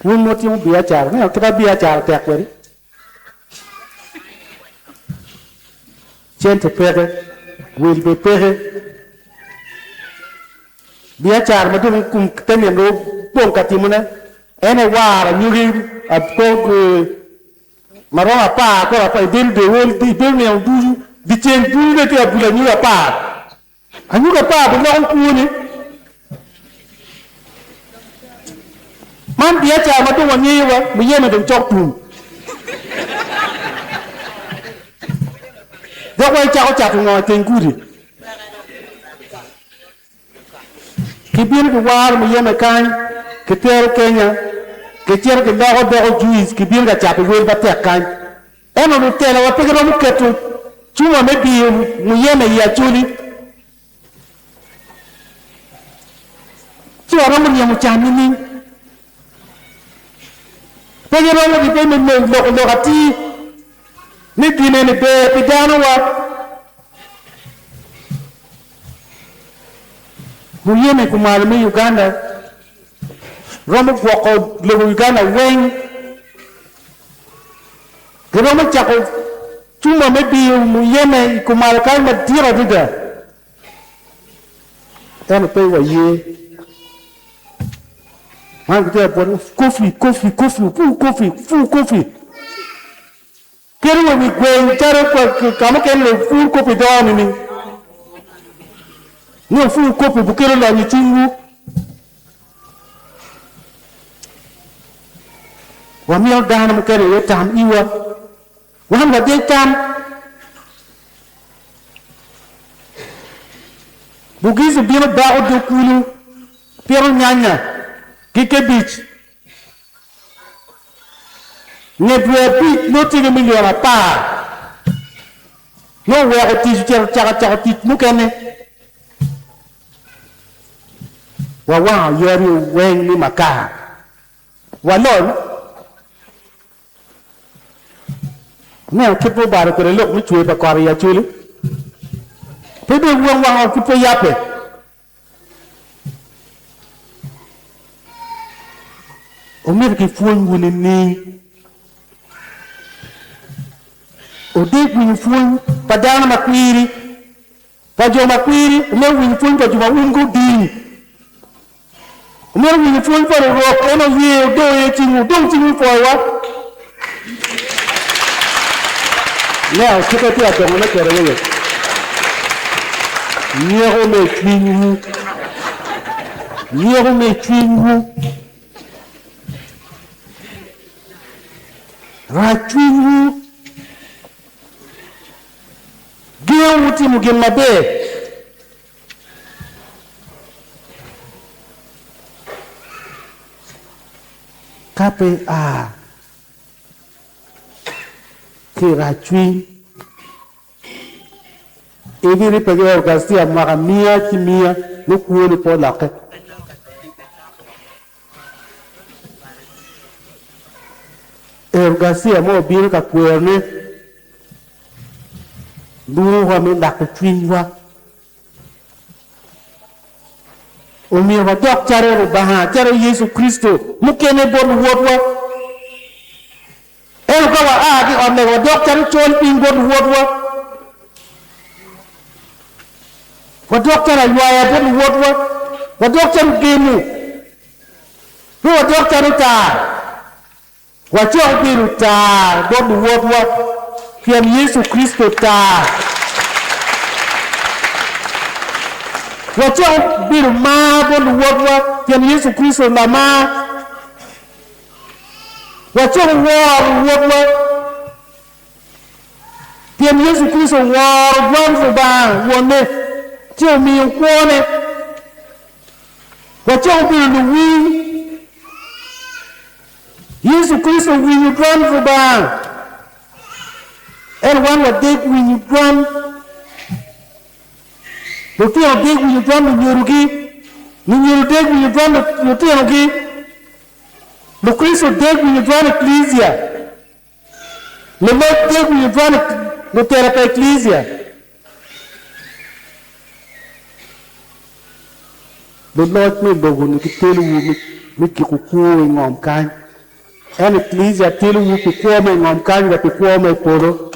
un mo ti un bia char ne ka bia char tek we chen te pere will be pere bia char ma du kum temen ro pon katimuna ene war nyuri ap ko maroma pa ko pa del de wol di del ne du di chen du de te abula nyura pa anyuka pa bu non kuni man bia char ma du wa nyi wa mi yema dum chok tum do ko cha ko ngo ten gudi kibir bu war mi yema kan ke ter Kenya ke ter ke dago dago juiz kibir ga cha ko wel ba tek kan eno no tela wa pegero mu ketu chuma me bi mu yema ya chuli ti ora mu yemu cha ni pegero mu di pe me lo gati ni dine ni be pidano wa mu yeme ku malami Uganda romo ko le Uganda wen romo chako chuma me bi mu yeme ku mal ka ma tira dida tan pe wa ye man ko por coffee kero mi gwen tare ko kamo ken le full coffee do ni no full coffee bu kero la ni tingu wa mi al dana mo kero yotam iwa wa ham de tam bugizi bino ba o do kulu pero nyanya kike beach ne dwe beach no tini miliona pa no we ko ti cha ti mu kene wa yeri wen ni maka wa lol ne ke po bar ko le mu chwe ba ko ya chuli pe be wa ko pe yape o mir ki fuon woni ni o de wini fuon padana makwiri pajo makwiri le wini fuon pajo ma ungo di o mir wini fuon pa ro ko no ye do ye tingu do tingu fo wa ne o ke te ato na kere ye niero me tingu rachungu geo muti mugema be kape a ke rachungu eviri pege orgasia mara mia kimia no kuone po lake ergasia mo bir ka kuerne duro wa me dak twinwa o mi wa dok chare baha chare Yesu Kristo mukene bon wodwa el ko wa a di on le wa dok chare chol ping bon wodwa wa dok chare waya bon wodwa wa dok chare gemu wa dok chare ta wachao biru ta bodu wodwa kiam Yesu Kristo ta wachao biru ma bodu wodwa kiam Yesu Kristo la ma wachao war wodwa kiam Yesu Kristo war wan ba wone tio mi kwone wachao biru wi Yesu Kristo when you run for bang. And one will dig when you run. The two will dig when you run the Yurugi. When you dig when you run the Yurugi. The Kristo dig when you run Ecclesia. The Lord dig when you run the Terra Ecclesia. The Lord will go when you tell you make you go in on kind. and please ya tilu wu ku ko me ngom kan ya ku ko me poro